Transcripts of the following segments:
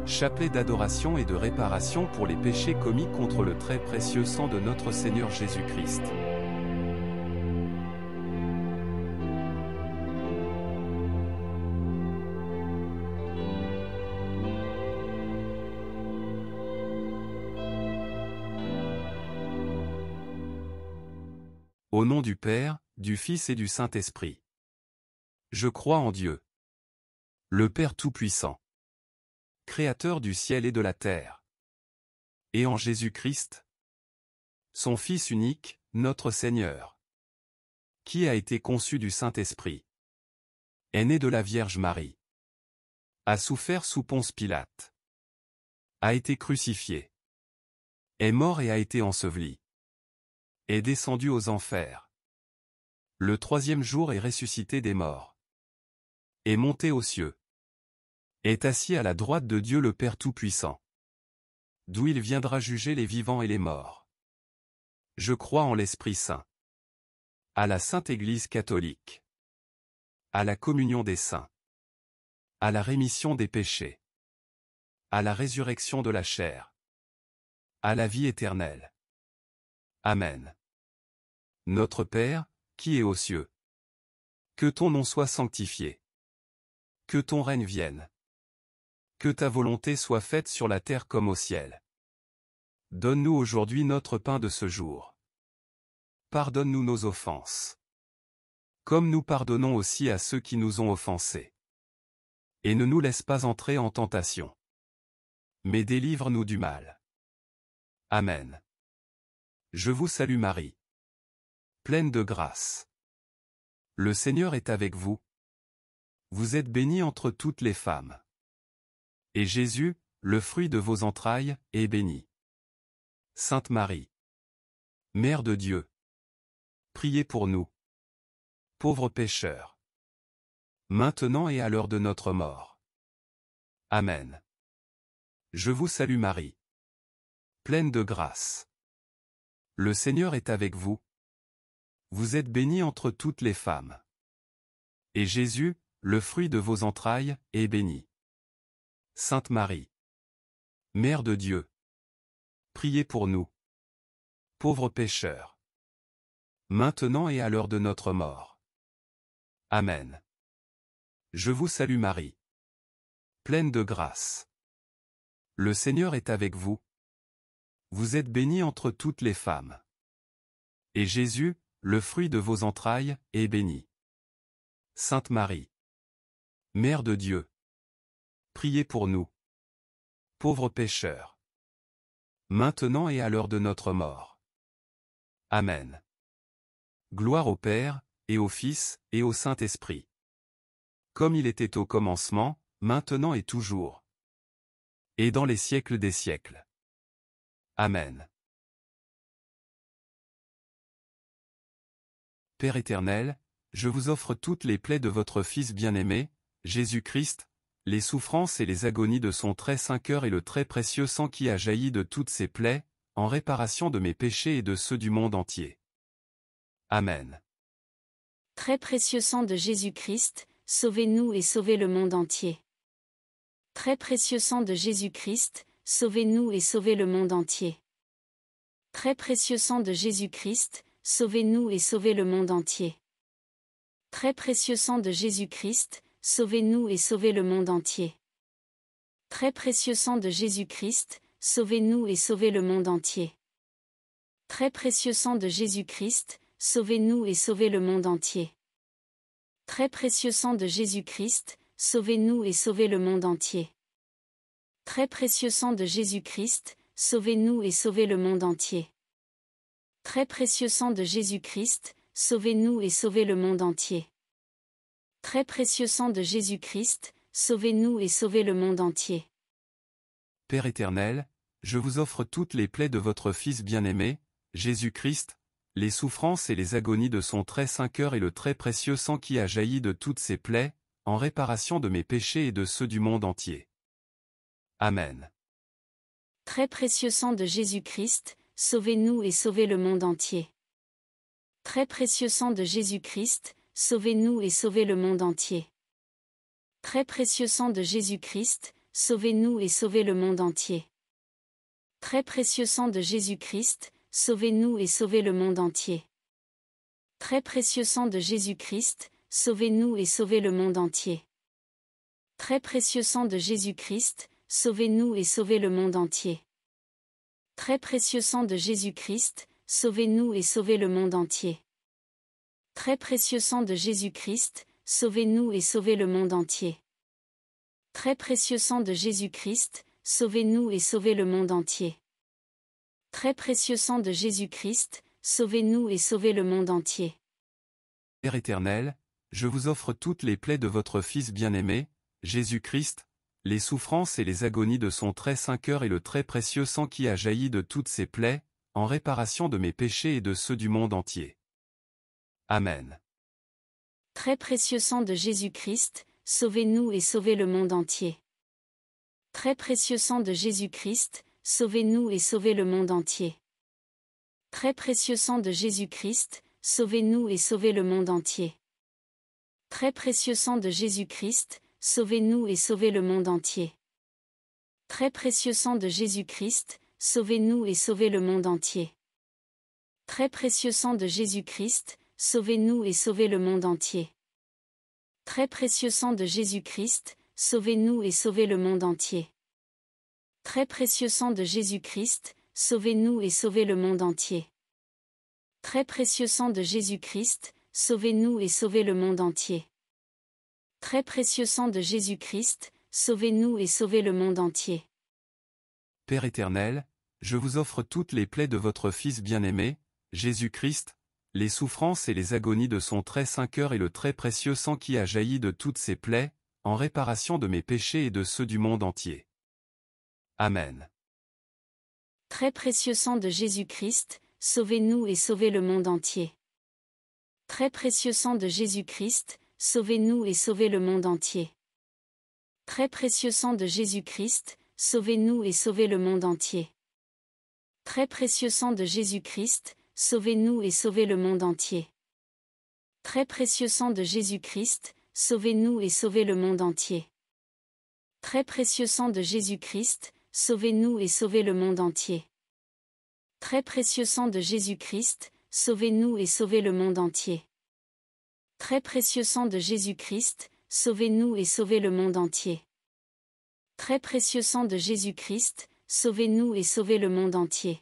chapelet d'adoration et de réparation pour les péchés commis contre le très précieux sang de notre Seigneur Jésus-Christ. Au nom du Père, du Fils et du Saint-Esprit. Je crois en Dieu, le Père Tout-Puissant, Créateur du ciel et de la terre, et en Jésus-Christ, son Fils unique, notre Seigneur, qui a été conçu du Saint-Esprit, est né de la Vierge Marie, a souffert sous Ponce Pilate, a été crucifié, est mort et a été enseveli, est descendu aux enfers. Le troisième jour est ressuscité des morts, est monté aux cieux, est assis à la droite de Dieu le Père Tout-Puissant, d'où il viendra juger les vivants et les morts. Je crois en l'Esprit Saint, à la Sainte Église catholique, à la communion des saints, à la rémission des péchés, à la résurrection de la chair, à la vie éternelle. Amen. Notre Père, qui es aux cieux, que ton nom soit sanctifié, que ton règne vienne, que ta volonté soit faite sur la terre comme au ciel. Donne-nous aujourd'hui notre pain de ce jour. Pardonne-nous nos offenses, comme nous pardonnons aussi à ceux qui nous ont offensés. Et ne nous laisse pas entrer en tentation, mais délivre-nous du mal. Amen. Je vous salue Marie, pleine de grâce. Le Seigneur est avec vous. Vous êtes bénie entre toutes les femmes. Et Jésus, le fruit de vos entrailles, est béni. Sainte Marie, Mère de Dieu, priez pour nous, pauvres pécheurs, maintenant et à l'heure de notre mort. Amen. Je vous salue Marie, pleine de grâce. Le Seigneur est avec vous. Vous êtes bénie entre toutes les femmes. Et Jésus, le fruit de vos entrailles, est béni. Sainte Marie, Mère de Dieu, priez pour nous, pauvres pécheurs, maintenant et à l'heure de notre mort. Amen. Je vous salue Marie, pleine de grâce. Le Seigneur est avec vous. Vous êtes bénie entre toutes les femmes. Et Jésus, le fruit de vos entrailles, est béni. Sainte Marie, Mère de Dieu, priez pour nous, pauvres pécheurs, maintenant et à l'heure de notre mort. Amen. Gloire au Père, et au Fils, et au Saint-Esprit. Comme il était au commencement, maintenant et toujours. Et dans les siècles des siècles. Amen. Père éternel, je vous offre toutes les plaies de votre Fils bien-aimé, Jésus-Christ, les souffrances et les agonies de son très saint cœur et le très précieux sang qui a jailli de toutes ses plaies, en réparation de mes péchés et de ceux du monde entier. Amen. Très précieux sang de Jésus-Christ, sauvez-nous et sauvez le monde entier. Très précieux sang de Jésus-Christ, sauvez-nous et sauvez le monde entier. Très précieux sang de Jésus-Christ, sauvez-nous et sauvez le monde entier. Très précieux sang de Jésus-Christ, sauvez-nous et sauvez le monde entier. Très précieux sang de Jésus-Christ, sauvez-nous et sauvez le monde entier. Très précieux sang de Jésus-Christ, sauvez-nous et sauvez le monde entier. Très précieux sang de Jésus-Christ, sauvez-nous et sauvez le monde entier. Très précieux sang de Jésus-Christ, sauvez-nous et sauvez le monde entier. Très précieux sang de Jésus-Christ, sauvez-nous et sauvez le monde entier. Très précieux sang de Jésus-Christ, sauvez-nous et sauvez le monde entier. Père éternel, je vous offre toutes les plaies de votre Fils bien-aimé, Jésus-Christ, les souffrances et les agonies de son très saint cœur et le très précieux sang qui a jailli de toutes ses plaies, en réparation de mes péchés et de ceux du monde entier. Amen. Très précieux sang de Jésus-Christ, sauvez-nous et sauvez le monde entier. Très précieux sang de Jésus-Christ, sauvez-nous et sauvez le monde entier. Très précieux sang de Jésus-Christ, sauvez-nous et sauvez le monde entier. Très précieux sang de Jésus-Christ, sauvez-nous et sauvez le monde entier. Très précieux sang de Jésus-Christ, sauvez-nous et sauvez le monde entier. Très précieux sang de Jésus-Christ, sauvez-nous et sauvez le monde entier. Très précieux sang de Jésus-Christ, sauvez-nous et sauvez le monde entier. Très précieux sang de Jésus-Christ, sauvez-nous et sauvez le monde entier. Très précieux sang de Jésus-Christ, sauvez-nous et sauvez le monde entier. Très précieux sang de Jésus-Christ, sauvez-nous et sauvez le monde entier. Père éternel, je vous offre toutes les plaies de votre Fils bien-aimé, Jésus-Christ, les souffrances et les agonies de son très saint cœur et le très précieux sang qui a jailli de toutes ces plaies, en réparation de mes péchés et de ceux du monde entier. Amen. Très précieux sang de Jésus-Christ, sauvez-nous et sauvez le monde entier. Très précieux sang de Jésus-Christ, sauvez-nous et sauvez le monde entier. Très précieux sang de Jésus-Christ, sauvez-nous et sauvez le monde entier. Très précieux sang de Jésus-Christ, sauvez-nous et sauvez le monde entier. Très précieux sang de Jésus-Christ, sauvez-nous et sauvez le monde entier. Très précieux sang de Jésus-Christ, sauvez-nous et sauvez le monde entier. Très précieux sang de Jésus-Christ, sauvez-nous et sauvez le monde entier. Très précieux sang de Jésus-Christ, sauvez-nous et sauvez le monde entier. Très précieux sang de Jésus-Christ, sauvez-nous et sauvez le monde entier. Très précieux sang de Jésus-Christ, sauvez-nous et sauvez le monde entier. Père éternel, je vous offre toutes les plaies de votre Fils bien-aimé, Jésus-Christ, les souffrances et les agonies de son très saint cœur et le très précieux sang qui a jailli de toutes ces plaies, en réparation de mes péchés et de ceux du monde entier. Amen. Très précieux sang de Jésus-Christ, sauvez-nous et sauvez le monde entier. Très précieux sang de Jésus-Christ, sauvez-nous et sauvez le monde entier. Très précieux sang de Jésus-Christ, sauvez-nous et sauvez le monde entier. Très précieux sang de Jésus-Christ, sauvez-nous et sauvez le monde entier. Très précieux sang de Jésus-Christ, sauvez-nous et sauvez le monde entier. Très précieux sang de Jésus-Christ, sauvez-nous et sauvez le monde entier. Très précieux sang de Jésus-Christ, sauvez-nous et sauvez le monde entier. Très précieux sang de Jésus-Christ, sauvez-nous et sauvez le monde entier. Très précieux sang de Jésus-Christ, sauvez-nous et sauvez le monde entier.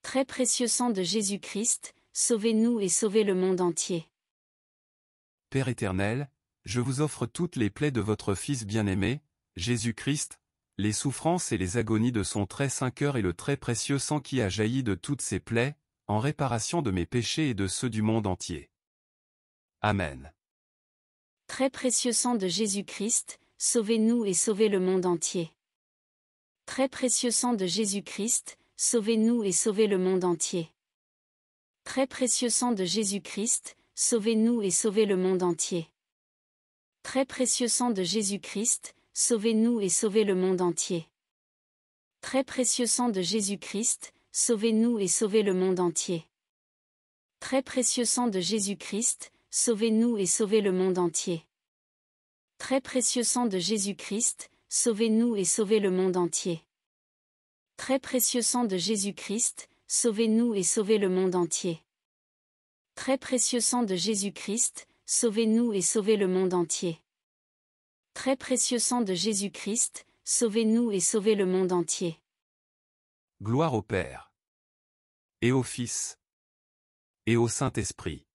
Très précieux sang de Jésus-Christ, sauvez-nous et sauvez le monde entier. Père éternel, je vous offre toutes les plaies de votre Fils bien-aimé, Jésus-Christ, les souffrances et les agonies de son très saint cœur et le très précieux sang qui a jailli de toutes ces plaies, en réparation de mes péchés et de ceux du monde entier. Amen. Très précieux sang de Jésus-Christ, sauvez-nous et sauvez le monde entier. Très précieux sang de Jésus-Christ, sauvez-nous et sauvez le monde entier. Très précieux sang de Jésus-Christ, sauvez-nous et sauvez le monde entier. Très précieux sang de Jésus-Christ, sauvez-nous et sauvez le monde entier. Très précieux sang de Jésus-Christ, sauvez-nous et sauvez le monde entier. Très précieux sang de Jésus-Christ, sauvez-nous et sauvez le monde entier. Très précieux sang de Jésus-Christ, sauvez-nous et sauvez le monde entier. Très précieux sang de Jésus-Christ, sauvez-nous et sauvez le monde entier. Très précieux sang de Jésus-Christ, sauvez-nous et sauvez le monde entier. Très précieux sang de Jésus-Christ, sauvez-nous et sauvez le monde entier. Gloire au Père, et au Fils, et au Saint-Esprit,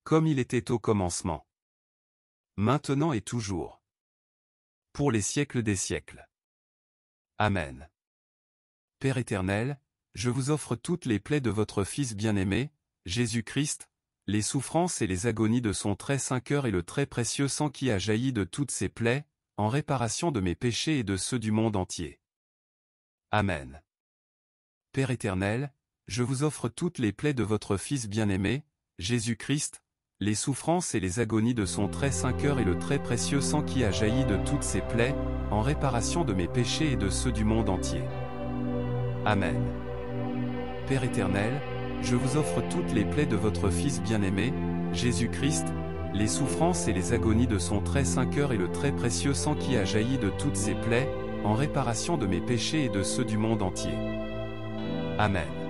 comme il était au commencement, maintenant et toujours, pour les siècles des siècles. Amen. Père éternel, je vous offre toutes les plaies de votre Fils bien-aimé, Jésus-Christ, les souffrances et les agonies de son très saint cœur et le très précieux sang qui a jailli de toutes ces plaies, en réparation de mes péchés et de ceux du monde entier. Amen. Père éternel, je vous offre toutes les plaies de votre Fils bien-aimé, Jésus-Christ, les souffrances et les agonies de son très saint cœur et le très précieux sang qui a jailli de toutes ces plaies, en réparation de mes péchés et de ceux du monde entier. Amen. Père éternel, je vous offre toutes les plaies de votre Fils bien-aimé, Jésus-Christ, les souffrances et les agonies de son très saint cœur et le très précieux sang qui a jailli de toutes ses plaies, en réparation de mes péchés et de ceux du monde entier. Amen.